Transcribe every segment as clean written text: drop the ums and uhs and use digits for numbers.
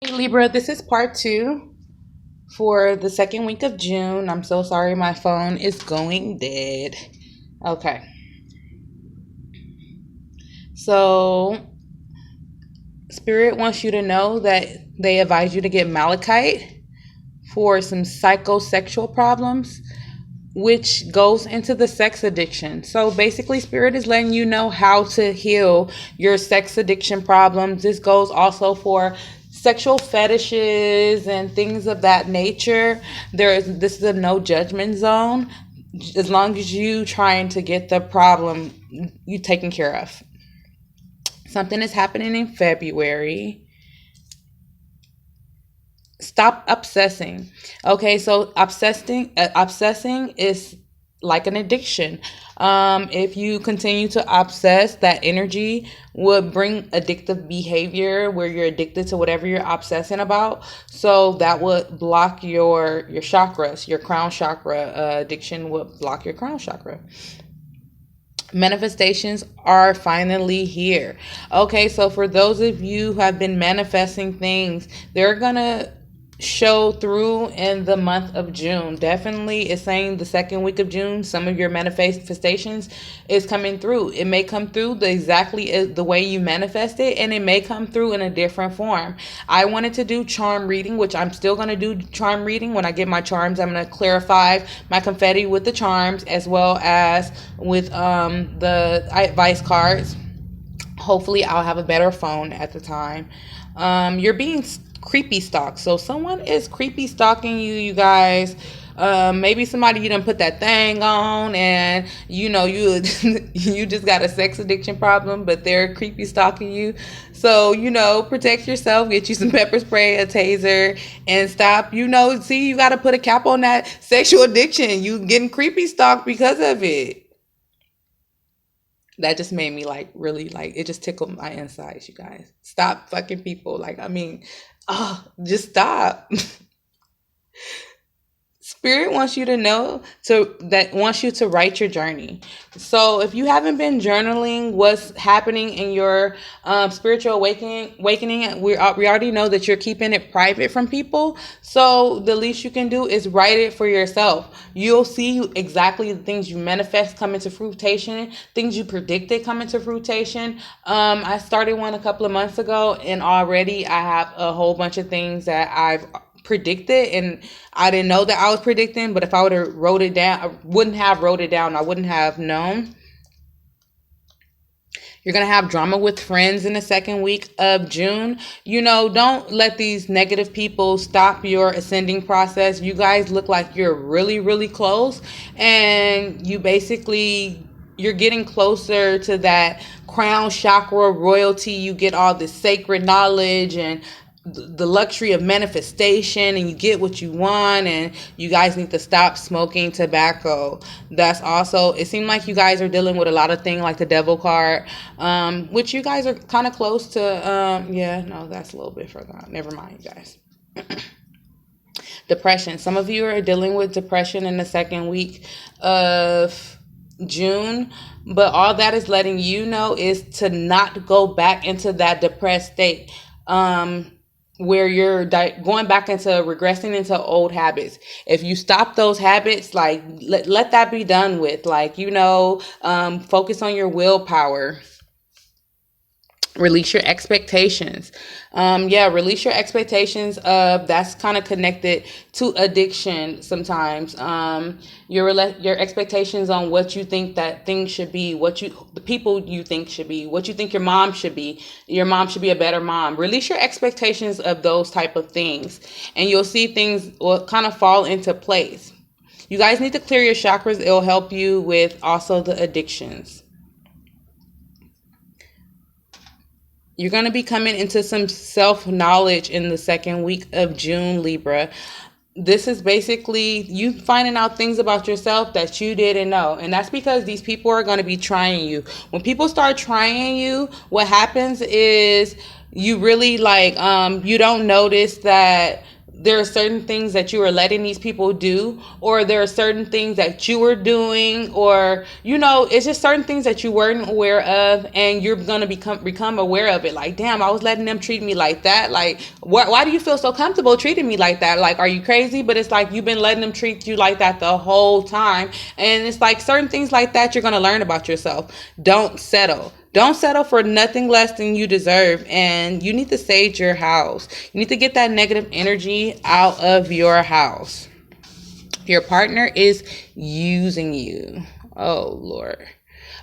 Hey Libra, this is part two for the second week of June. I'm so sorry my phone is going dead. Okay, so Spirit wants you to know that they advise you to get malachite for some psychosexual problems, which goes into the sex addiction. So basically, Spirit is letting you know how to heal your sex addiction problems. This goes also for sexual fetishes and things of that nature. This is a no judgment zone. As long as you trying to get the problem you taken care of. Something is happening in February. Stop obsessing. Okay, so obsessing is like an addiction. If you continue to obsess, that energy would bring addictive behavior where you're addicted to whatever you're obsessing about. So that would block your chakras. Your crown chakra addiction would block your crown chakra. Manifestations are finally here. Okay, so for those of you who have been manifesting things, they're gonna show through in the month of June. Definitely, it's saying the second week of June, some of your manifestations is coming through. It may come through exactly the way you manifest it, and it may come through in a different form. I wanted to do charm reading, which I'm still going to do charm reading. When I get my charms, I'm going to clarify my confetti with the charms as well as with the advice cards. Hopefully, I'll have a better phone at the time. You're being creepy stalked. So someone is creepy stalking you, you guys. Maybe somebody you done put that thing on, and you you just got a sex addiction problem, but they're creepy stalking you. So protect yourself. Get you some pepper spray, a taser, and stop. See, you got to put a cap on that sexual addiction. You getting creepy stalked because of it. That just made me really it just tickled my insides, you guys. Stop fucking people. Just stop. Spirit wants you to know wants you to write your journey. So if you haven't been journaling what's happening in your spiritual awakening, we already know that you're keeping it private from people. So the least you can do is write it for yourself. You'll see exactly the things you manifest come into fruition, things you predicted come into fruition. I started one a couple of months ago, and already I have a whole bunch of things that I've predicted, and I didn't know that I was predicting, but if I would have wrote it down, I wouldn't have wrote it down. I wouldn't have known. You're going to have drama with friends in the second week of June. Don't let these negative people stop your ascending process. You guys look like you're really, really close, and you're getting closer to that crown chakra royalty. You get all this sacred knowledge and the luxury of manifestation, and you get what you want, and you guys need to stop smoking tobacco. That's also, it seemed like you guys are dealing with a lot of things like the devil card, which you guys are kind of close to. That's a little bit further on. Never mind, you guys. Depression. Some of you are dealing with depression in the second week of June, but all that is letting you know is to not go back into that depressed state. Where you're going back into regressing into old habits. If you stop those habits, let that be done with. Focus on your willpower. Release your expectations. Release your expectations of that's kind of connected to addiction sometimes. Your expectations on what you think that things should be, the people you think should be, what you think your mom should be. Your mom should be a better mom. Release your expectations of those type of things, and you'll see things will kind of fall into place. You guys need to clear your chakras. It'll help you with also the addictions. You're going to be coming into some self-knowledge in the second week of June, Libra. This is basically you finding out things about yourself that you didn't know. And that's because these people are going to be trying you. When people start trying you, what happens is you really you don't notice that there are certain things that you are letting these people do, or there are certain things that you were doing, or it's just certain things that you weren't aware of, and you're gonna become aware of it. Like, damn, I was letting them treat me like that. Like, why do you feel so comfortable treating me like that? Like, are you crazy? But it's like you've been letting them treat you like that the whole time. And it's like certain things like that you're gonna learn about yourself. Don't settle. Don't settle for nothing less than you deserve. And you need to sage your house. You need to get that negative energy out of your house. Your partner is using you. Oh, Lord.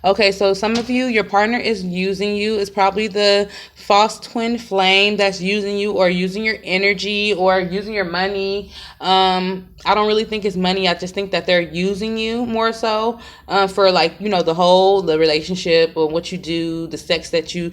Okay, so some of you, your partner is using you. It's probably the false twin flame that's using you, or using your energy, or using your money. I don't really think it's money. I just think that they're using you more so for like, the relationship, or what you do, the sex that you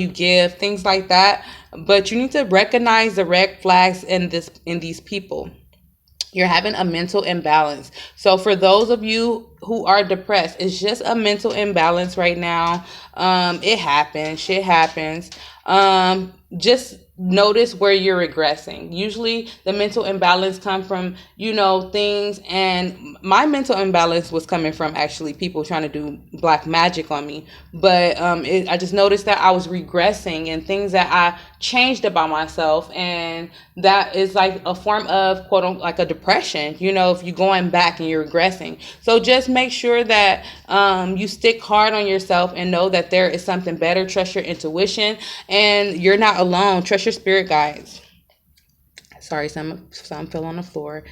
give, things like that. But you need to recognize the red flags in these people. You're having a mental imbalance. So for those of you who are depressed, it's just a mental imbalance right now. It happens. Shit happens. Just notice where you're regressing. Usually the mental imbalance come from, things. And my mental imbalance was coming from actually people trying to do black magic on me. But I just noticed that I was regressing and things that I changed about myself. And that is like a form of quote unquote like a depression, if you're going back and you're regressing. So just make sure that you stick hard on yourself and know that there is something better. Trust your intuition, and you're not alone. Trust your spirit guides. Sorry, some fell on the floor.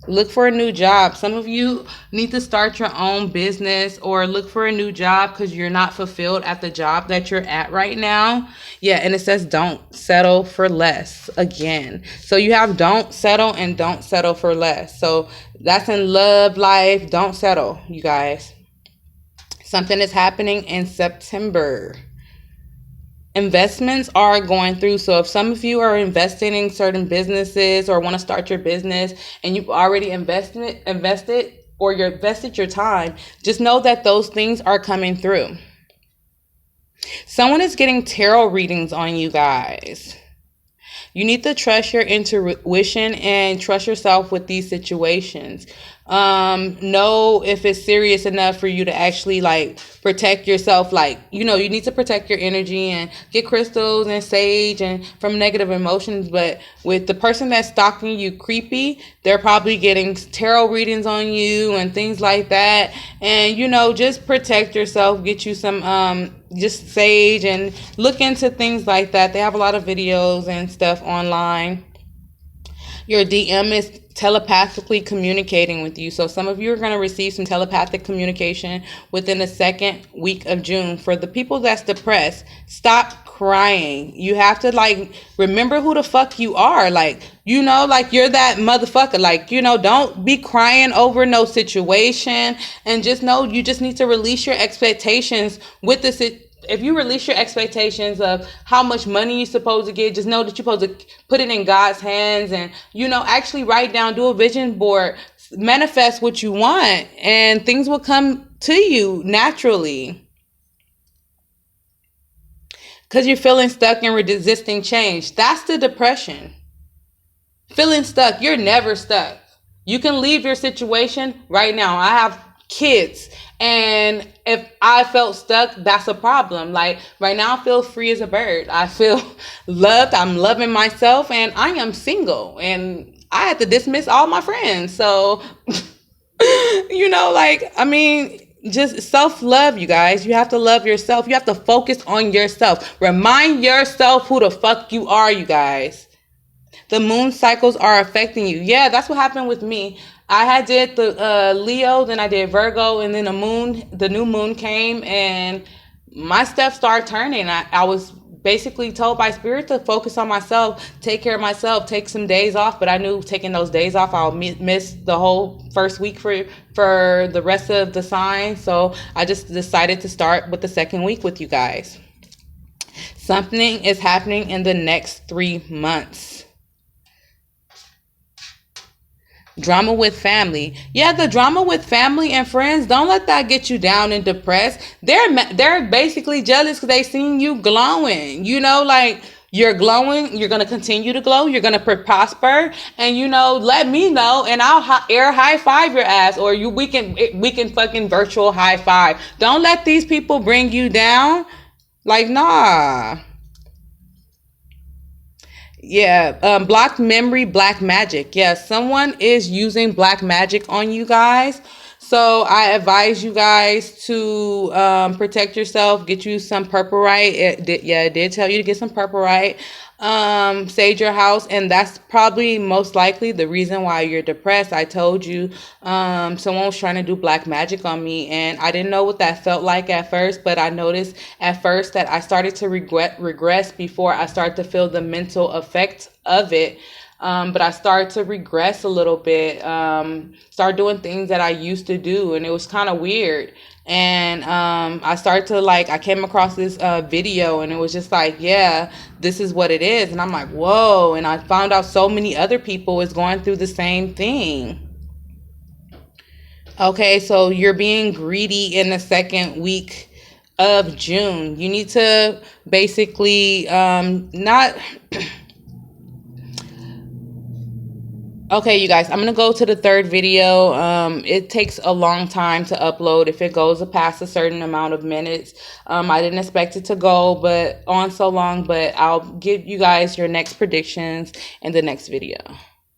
Look for a new job. Some of you need to start your own business, or look for a new job because you're not fulfilled at the job that you're at right now. Yeah, and it says don't settle for less again. So you have don't settle and don't settle for less. So that's in love life. Don't settle, you guys. Something is happening in September. Investments are going through. So if some of you are investing in certain businesses, or want to start your business, and you've already invested or you're invested your time, just know that those things are coming through. Someone is getting tarot readings on you guys. You need to trust your intuition and trust yourself with these situations. Know if it's serious enough for you to actually like protect yourself. Like, you need to protect your energy and get crystals and sage and from negative emotions. But with the person that's stalking you creepy, they're probably getting tarot readings on you and things like that. And, just protect yourself, get you some, just sage, and look into things like that. They have a lot of videos and stuff online. Your DM is telepathically communicating with you. So some of you are going to receive some telepathic communication within the second week of June. For the people that's depressed, stop crying. You have to remember who the fuck you are. You're that motherfucker. Don't be crying over no situation, and just know you just need to release your expectations with the situation. If you release your expectations of how much money you're supposed to get, just know that you're supposed to put it in God's hands, and, actually write down, do a vision board, manifest what you want, and things will come to you naturally. Because you're feeling stuck and resisting change. That's the depression. Feeling stuck. You're never stuck. You can leave your situation right now. I have kids, and if I felt stuck, that's a problem. Like right now I feel free as a bird. I feel loved. I'm loving myself, and I am single, and I had to dismiss all my friends. So just self-love, you guys. You have to love yourself. You have to focus on yourself. Remind yourself who the fuck you are, you guys. The moon cycles are affecting you. Yeah, that's what happened with me. I did the Leo, then I did Virgo, and then the new moon came, and my stuff started turning. I was basically told by spirit to focus on myself, take care of myself, take some days off. But I knew taking those days off, I'll miss the whole first week for the rest of the signs. So I just decided to start with the second week with you guys. Something is happening in the next 3 months. Drama with family. Yeah, the drama with family and friends, don't let that get you down and depressed. They're basically jealous because they seen you glowing. You're glowing. You're going to continue to glow. You're going to prosper. And, you know, let me know and I'll air high five your ass, or we can fucking virtual high five. Don't let these people bring you down. Like, nah. Yeah, blocked memory, black magic. Yeah, someone is using black magic on you guys. So I advise you guys to protect yourself. Get you some purpurite. It did tell you to get some purpurite. Sage your house, and that's probably most likely the reason why you're depressed. I told you someone was trying to do black magic on me, and I didn't know what that felt like at first, but I noticed at first that I started to regress before I started to feel the mental effect of it. But I started to regress a little bit, start doing things that I used to do, and it was kind of weird. And I started to I came across this video, and it was just like, yeah, this is what it is. And I'm like, whoa. And I found out so many other people is going through the same thing. Okay, so you're being greedy in the second week of June. You need to basically not... Okay, you guys, I'm going to go to the third video. It takes a long time to upload if it goes past a certain amount of minutes. I didn't expect it to go on so long, but I'll give you guys your next predictions in the next video.